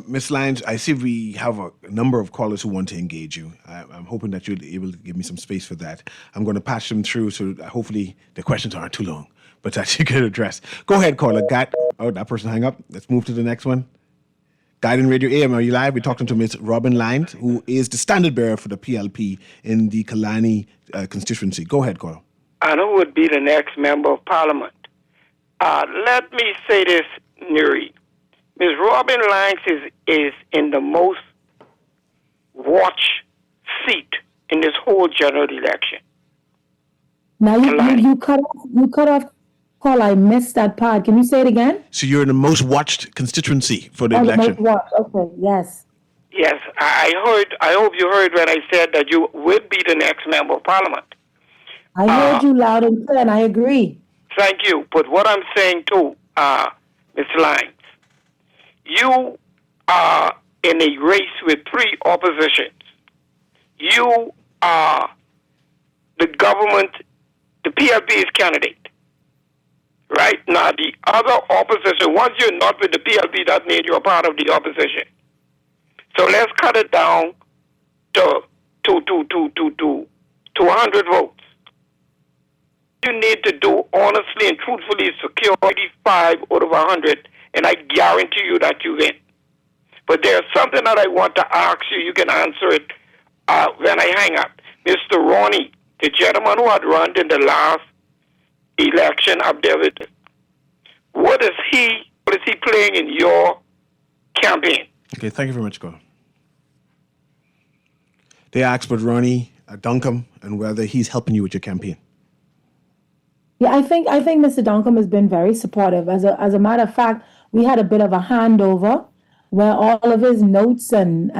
Ms. Lyons, I see we have a number of callers who want to engage you. I'm hoping that you'll be able to give me some space for that. I'm going to patch them through so that hopefully the questions aren't too long, but that you can address. Go ahead, caller. That person hang up. Let's move to the next one. Guiding Radio AM, are you live? We're talking to Ms. Robin Lyons, who is the standard bearer for the PLP in the Kalani constituency. Go ahead, caller. And who would be the next member of parliament? Let me say this, Newry. Ms. Robin Lyons is in the most watched seat in this whole general election. Now you cut off call. I missed that part. Can you say it again? So you're in the most watched constituency for the The election. most watched. Okay, yes. Yes, I heard. I hope you heard when I said that you would be the next member of parliament. I heard you loud and clear, and I agree. Thank you. But what I'm saying too, Ms. Lyons, you are in a race with three oppositions. You are the government, the PLP's candidate. Right? Now, the other opposition, once you're not with the PLP, that means you're part of the opposition. So let's cut it down to 100 votes. You need to do honestly and truthfully secure 85 out of 100, and I guarantee you that you win. But there's something that I want to ask you. You can answer it when I hang up. Mr. Ronnie, the gentleman who had run in the last election up there with it, what is he playing in your campaign? Okay, thank you very much, caller. They asked about Ronnie Duncombe and whether he's helping you with your campaign. Yeah, I think Mr. Duncombe has been very supportive. As a matter of fact, we had a bit of a handover where all of his notes and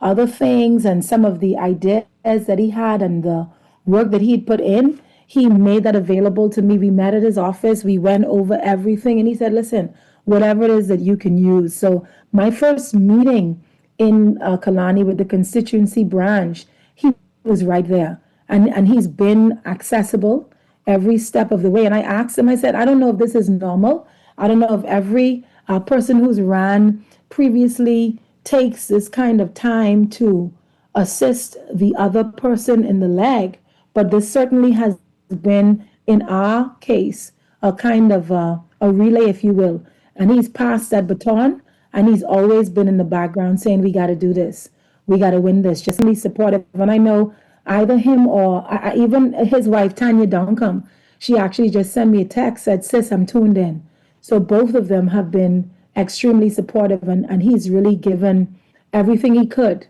other things and some of the ideas that he had and the work that he'd put in, he made that available to me. We met at his office. We went over everything, and he said, "Listen, whatever it is that you can use." So my first meeting in Kalani with the constituency branch, he was right there. And he's been accessible every step of the way. And I asked him, I said, I don't know if this is normal. I don't know if every person who's ran previously takes this kind of time to assist the other person in the leg. But this certainly has been, in our case, a kind of a relay, if you will. And he's passed that baton, and he's always been in the background saying, we got to do this. We got to win this. Just really supportive. And I know either him or even his wife, Tanya Duncombe, she actually just sent me a text, said, "Sis, I'm tuned in." So both of them have been extremely supportive, and he's really given everything he could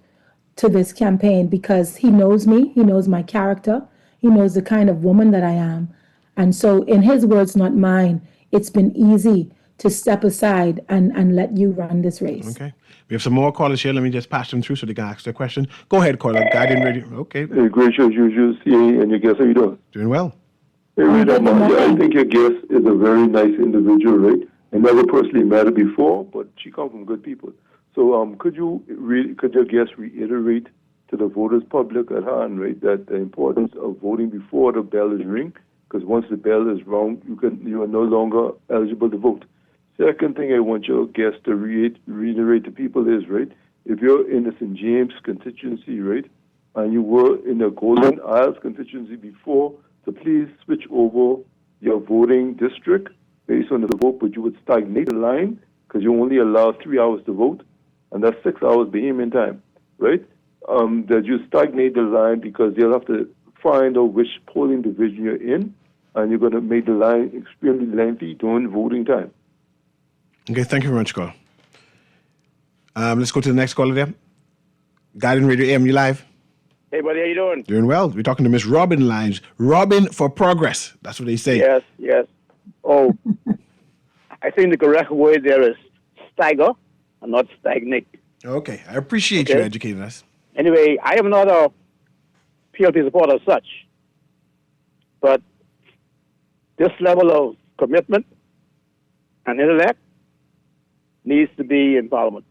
to this campaign because he knows me, he knows my character, he knows the kind of woman that I am. And so in his words, not mine, it's been easy to step aside and let you run this race. Okay. We have some more callers here. Let me just pass them through so they can ask their question. Go ahead, caller. Guardian Radio. Okay. Great show as usual, CA, and your guest. How you doing? Doing well. Hey, I think your guest is a very nice individual, right? I never personally met her before, but she comes from good people. So, could your guest reiterate to the voters public at hand, right, that the importance of voting before the bell is ring, because once the bell is rung, you are no longer eligible to vote. Second thing I want your guest to reiterate to people is, right, if you're in the St. James constituency, right, and you were in the Golden Isles constituency before, so please switch over your voting district based on the vote, but you would stagnate the line because you only allow 3 hours to vote, and that's 6 hours Bahamian time, right? That you stagnate the line because they'll have to find out which polling division you're in, and you're going to make the line extremely lengthy during voting time. Okay, thank you very much, caller. Let's go to the next caller there. Guardian Radio AM, you live? Hey, buddy, how you doing? Doing well. We're talking to Miss Robin Lines. Robin for progress. That's what they say. Yes. Oh, I think the correct word there is stagger and not stagnate. Okay, I appreciate you educating us. Anyway, I am not a PLP supporter as such, but this level of commitment and intellect needs to be in Parliament.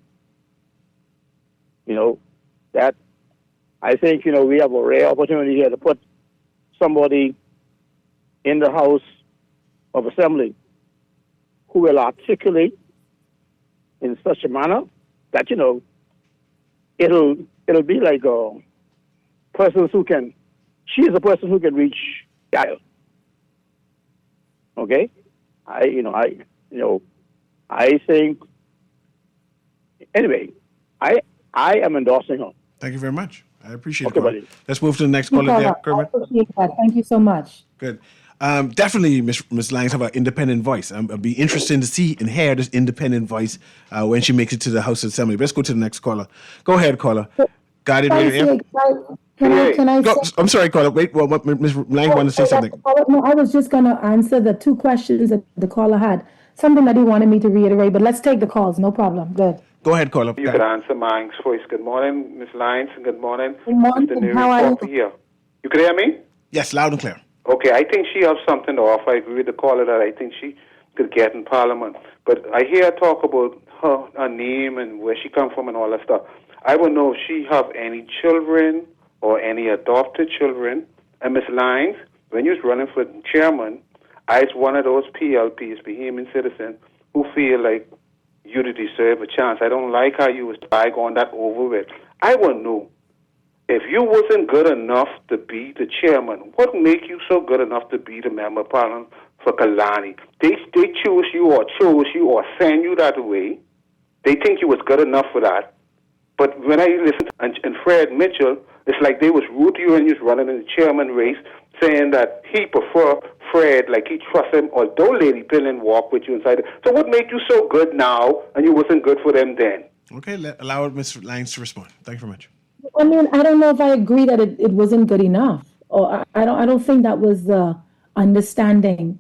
That I think, we have a rare opportunity here to put somebody in the House of Assembly who will articulate in such a manner that, it'll be like she's a person who can reach the aisle. Okay? I think, anyway, I am endorsing her. Thank you very much. I appreciate it. Buddy. Let's move to the next caller there, Kermit. I appreciate that. Thank you so much. Good. Definitely, Ms. Lyons have an independent voice. It'll be interesting to see and hear this independent voice when she makes it to the House of Assembly. Let's go to the next caller. Go ahead, caller. Guardian Radio. Can I I'm sorry, caller. Wait, Ms. Lyons wanted to say something. No, I was just going to answer the two questions that the caller had. Something that he wanted me to reiterate, but let's take the calls. No problem. Good. Go ahead, caller. You could answer mine first. Good morning, Ms. Lyons, and good morning, Good morning. Mr. Newry. How are you? Here. You can hear me? Yes, loud and clear. Okay, I think she has something to offer. I agree with the caller that I think she could get in Parliament. But I hear her talk about her name and where she come from and all that stuff. I want to know if she have any children or any adopted children. And Ms. Lyons, when you was running for chairman, I was one of those PLPs, Bahamian citizens, who feel like you deserve a chance. I don't like how you was trying on that over with. I want to know, if you wasn't good enough to be the chairman, what make you so good enough to be the member of Parliament for Kalani? They chose you or send you that way. They think you was good enough for that. But when I listen and Fred Mitchell, it's like they was rude to you and you was running in the chairman race, saying that he prefer Fred, like he trust him, although Lady Pillin walk with you inside. So what made you so good now and you wasn't good for them then? Okay, allow Ms. Lyons to respond. Thank you very much. I mean, I don't know if I agree that it wasn't good enough, or I don't think that was the understanding,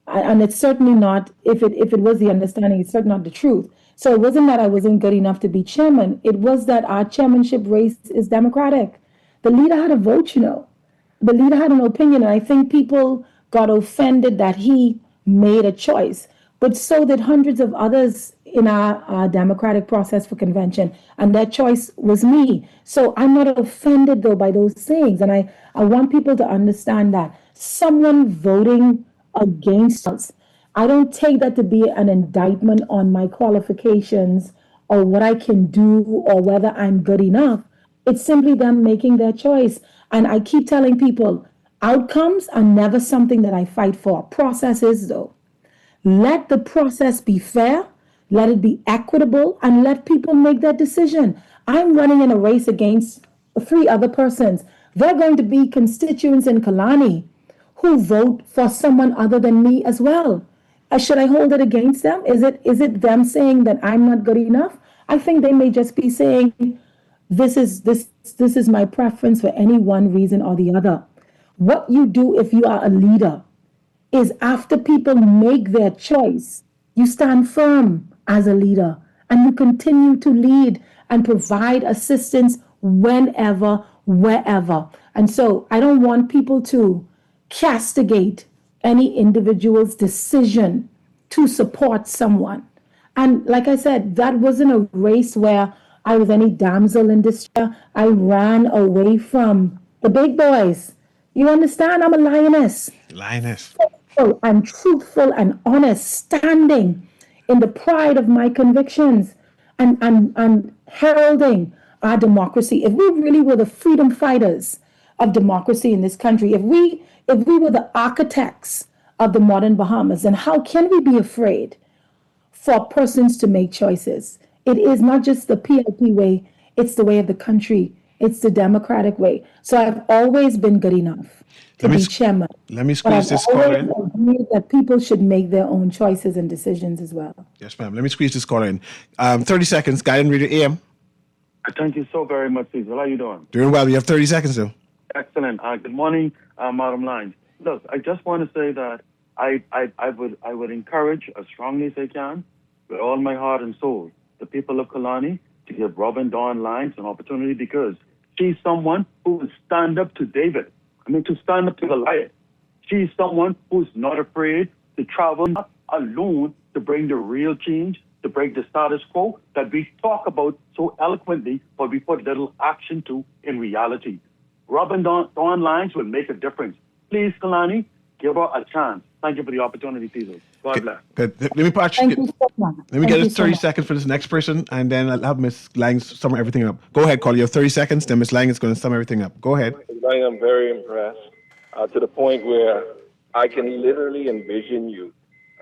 and it's certainly not. If it was the understanding, it's certainly not the truth. So it wasn't that I wasn't good enough to be chairman. It was that our chairmanship race is democratic. The leader had a vote, The leader had an opinion, and I think people got offended that he made a choice. But so did hundreds of others in our democratic process for convention, and their choice was me. So I'm not offended, though, by those things. And I want people to understand that someone voting against us, I don't take that to be an indictment on my qualifications or what I can do or whether I'm good enough. It's simply them making their choice. And I keep telling people, outcomes are never something that I fight for. Processes, though. Let the process be fair, let it be equitable, and let people make their decision. I'm running in a race against 3 other persons. They're going to be constituents in Kalani who vote for someone other than me as well. Should I hold it against them? Is it them saying that I'm not good enough? I think they may just be saying, this is my preference for any one reason or the other. What you do if you are a leader is after people make their choice, you stand firm as a leader and you continue to lead and provide assistance whenever, wherever. And so I don't want people to castigate any individual's decision to support someone. And like I said, that wasn't a race where I was any damsel in distress. I ran away from the big boys. You understand? I'm a lioness. Lioness. So I'm truthful and honest, standing in the pride of my convictions and heralding our democracy. If we really were the freedom fighters of democracy in this country, if we were the architects of the modern Bahamas, then how can we be afraid for persons to make choices? It is not just the PLP way, it's the way of the country. It's the democratic way. So I've always been good enough to be chairman. Let me squeeze this call in. I agree that people should make their own choices and decisions as well. Yes, ma'am. Let me squeeze this call in. 30 seconds. Guidance Radio AM. Thank you so very much, Cecil. How are you doing? Doing well. You have 30 seconds, though. Excellent. Good morning, Madam Lines. Look, I just want to say that I would encourage as strongly as I can, with all my heart and soul, the people of Kalani to give Robin Dawn Lines an opportunity, because she's someone who will stand up to David. To stand up to Goliath. She's someone who's not afraid to travel alone to bring the real change, to break the status quo that we talk about so eloquently, but we put little action to in reality. Robin Dawn Lines will make a difference. Please, Kalani, give her a chance. Thank you for the opportunity, Cecil. God bless. Good. Let me get us 30 seconds for this next person, and then I'll have Miss Lang sum everything up. Go ahead, Carl. You have 30 seconds, then Miss Lang is going to sum everything up. Go ahead. I'm very impressed to the point where I can literally envision you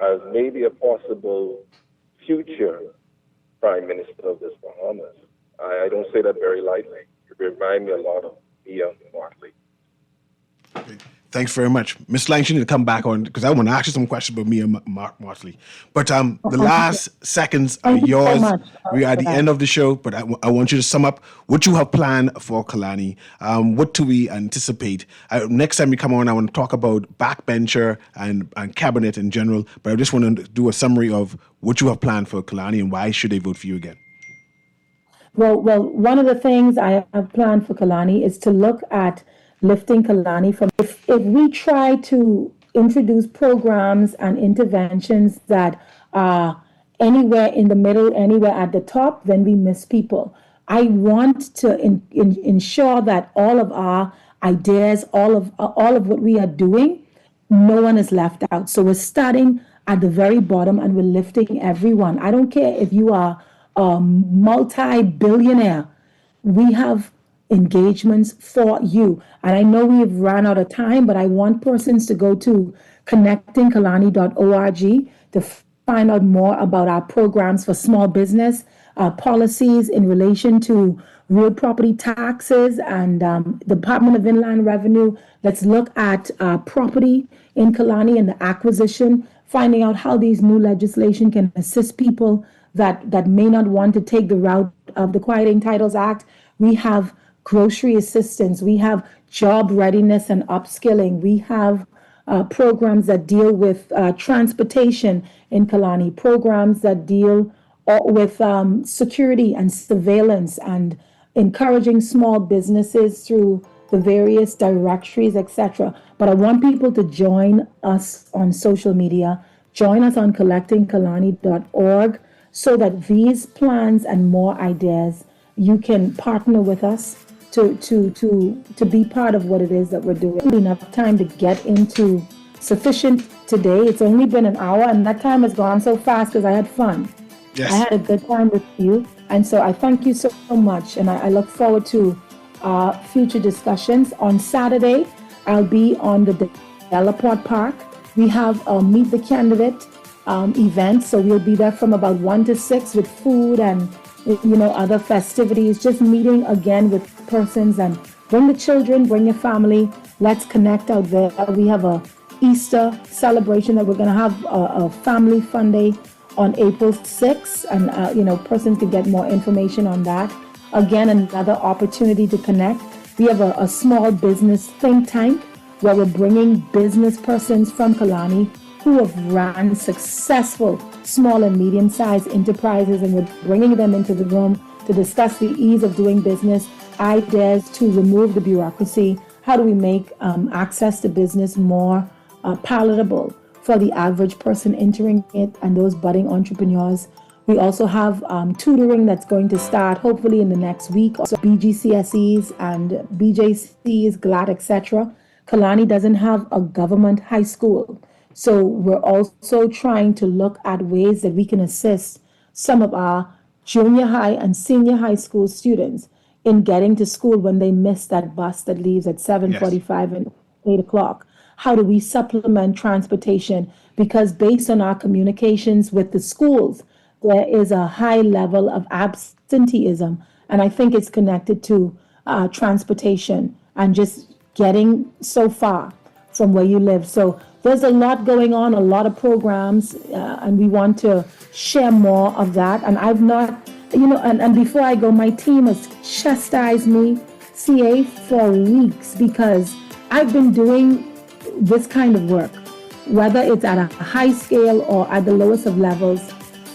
as maybe a possible future Prime Minister of this Bahamas. I don't say that very lightly. You remind me a lot of Mia Martley. Thanks very much. Miss Lang, you need to come back on, because I want to ask you some questions about Mia Martley. But the last seconds are yours. We are at the end of the show, but I want you to sum up what you have planned for Kalani. What do we anticipate? Next time we come on, I want to talk about backbencher and cabinet in general, but I just want to do a summary of what you have planned for Kalani and why should they vote for you again. Well, one of the things I have planned for Kalani is to look at lifting Kalani from, if we try to introduce programs and interventions that are anywhere in the middle, anywhere at the top, then we miss people. I want to ensure that all of our ideas, all of what we are doing, no one is left out. So we're starting at the very bottom and we're lifting everyone. I don't care if you are a multi-billionaire. We have engagements for you. And I know we've run out of time, but I want persons to go to connectingkalani.org to find out more about our programs for small business, policies in relation to real property taxes and Department of Inland Revenue. Let's look at property in Kalani and the acquisition, finding out how these new legislation can assist people that may not want to take the route of the Quieting Titles Act. We have grocery assistance, we have job readiness and upskilling, we have programs that deal with transportation in Kalani, programs that deal with security and surveillance and encouraging small businesses through the various directories, etc. But I want people to join us on social media, join us on collectingkalani.org, so that these plans and more ideas, you can partner with us to be part of what it is that we're doing. Enough time to get into sufficient today. It's only been an hour, and that time has gone so fast because I had fun. Yes. I had a good time with you, and so I thank you so much, and I look forward to future discussions. On Saturday, I'll be on the Delaport Park. We have a Meet the Candidate event, so we'll be there from about 1 to 6 with food and other festivities, just meeting again with persons. And bring the children, bring your family. Let's connect out there. We have a Easter celebration that we're going to have a family fun day on April 6th, and persons can get more information on that. Again, another opportunity to connect. We have a small business think tank where we're bringing business persons from Kalani who have ran successful small and medium-sized enterprises, and we're bringing them into the room to discuss the ease of doing business, ideas to remove the bureaucracy. How do we make access to business more palatable for the average person entering it and those budding entrepreneurs? We also have tutoring that's going to start hopefully in the next week. So BGCSEs and BJCs, GLAD, etc. Kalani doesn't have a government high school. So we're also trying to look at ways that we can assist some of our junior high and senior high school students in getting to school when they miss that bus that leaves at 7:45 and 8 o'clock. How do we supplement transportation? Because based on our communications with the schools, there is a high level of absenteeism. And I think it's connected to transportation and just getting so far from where you live. So there's a lot going on, a lot of programs, and we want to share more of that. And I've not, and before I go, my team has chastised me, CA, for weeks because I've been doing this kind of work, whether it's at a high scale or at the lowest of levels,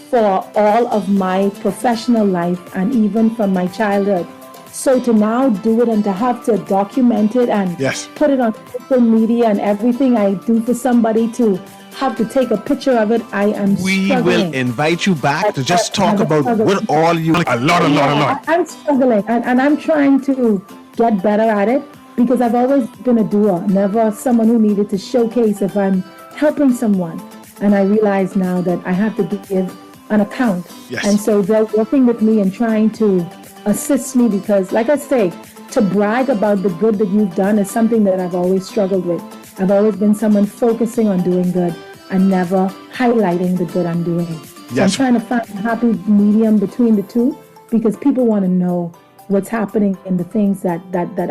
for all of my professional life and even from my childhood. So to now do it and to have to document it and put it on social media and everything I do for somebody to have to take a picture of it, I am We struggling. will invite you back to just talk about what all you... A lot. I'm struggling and I'm trying to get better at it because I've always been a doer, never someone who needed to showcase if I'm helping someone. And I realize now that I have to give an account. And so they're working with me and trying to assist me because, like I say, to brag about the good that you've done is something that I've always struggled with. I've always been someone focusing on doing good and never highlighting the good I'm doing. So I'm trying to find a happy medium between the two because people want to know what's happening in the things that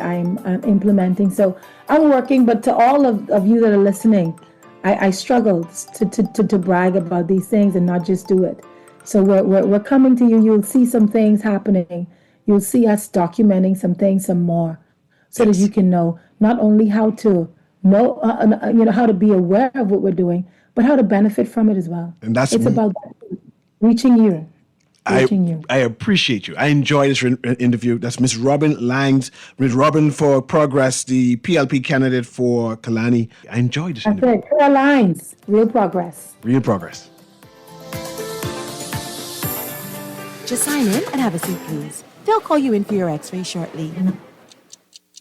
I'm implementing. So I'm working, but to all of you that are listening, I struggled to brag about these things and not just do it. So we're coming to you. You'll see some things happening. You'll see us documenting some things, some more, so that you can know not only how to know, how to be aware of what we're doing, but how to benefit from it as well. And that's it's about reaching you. I appreciate you. I enjoy this interview. That's Miss Robin Langs. Miss Robin for Progress, the PLP candidate for Kalani. I enjoyed this interview. That's it. Clear lines. Real progress. Real progress. Just sign in and have a seat, please. They'll call you in for your x-ray shortly.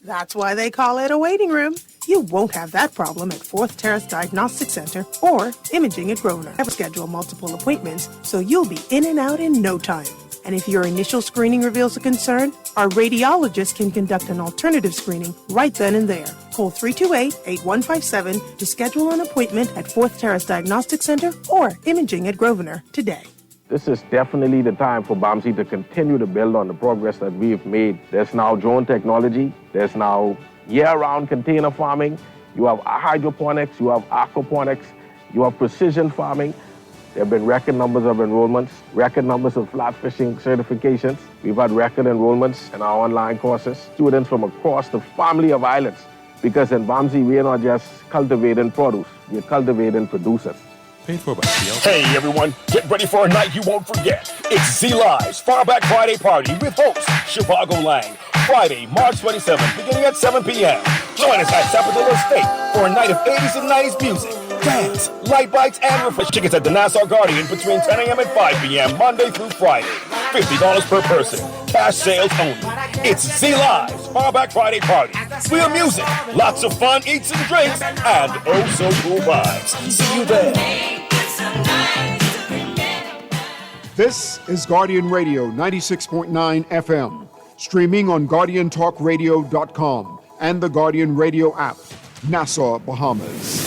That's why they call it a waiting room. You won't have that problem at Fourth Terrace Diagnostic Center or Imaging at Grosvenor. Schedule multiple appointments so you'll be in and out in no time. And if your initial screening reveals a concern, our radiologist can conduct an alternative screening right then and there. Call 328-8157 to schedule an appointment at Fourth Terrace Diagnostic Center or Imaging at Grosvenor today. This is definitely the time for BAMSI to continue to build on the progress that we've made. There's now drone technology. There's now year-round container farming. You have hydroponics. You have aquaponics. You have precision farming. There have been record numbers of enrollments, record numbers of flat fishing certifications. We've had record enrollments in our online courses. Students from across the family of islands. Because in BAMSI, we are not just cultivating produce. We're cultivating producers. Paid for by Hey everyone, get ready for a night you won't forget. It's Z-Live's Far Back Friday Party with host Chicago Lang. Friday, March 27th, beginning at 7 p.m. Join us at Sapodilla Estate for a night of 80s and 90s music, dance, light bites, and refresh. Tickets at the Nassau Guardian between 10 a.m. and 5 p.m. Monday through Friday. $50 per person. Cash sales only. It's Z-Live's Far Back Friday Party. Real music, lots of fun, eats and drinks, and oh so cool vibes. See you there. This is Guardian Radio 96.9 FM, streaming on GuardianTalkRadio.com and the Guardian Radio app, Nassau, Bahamas.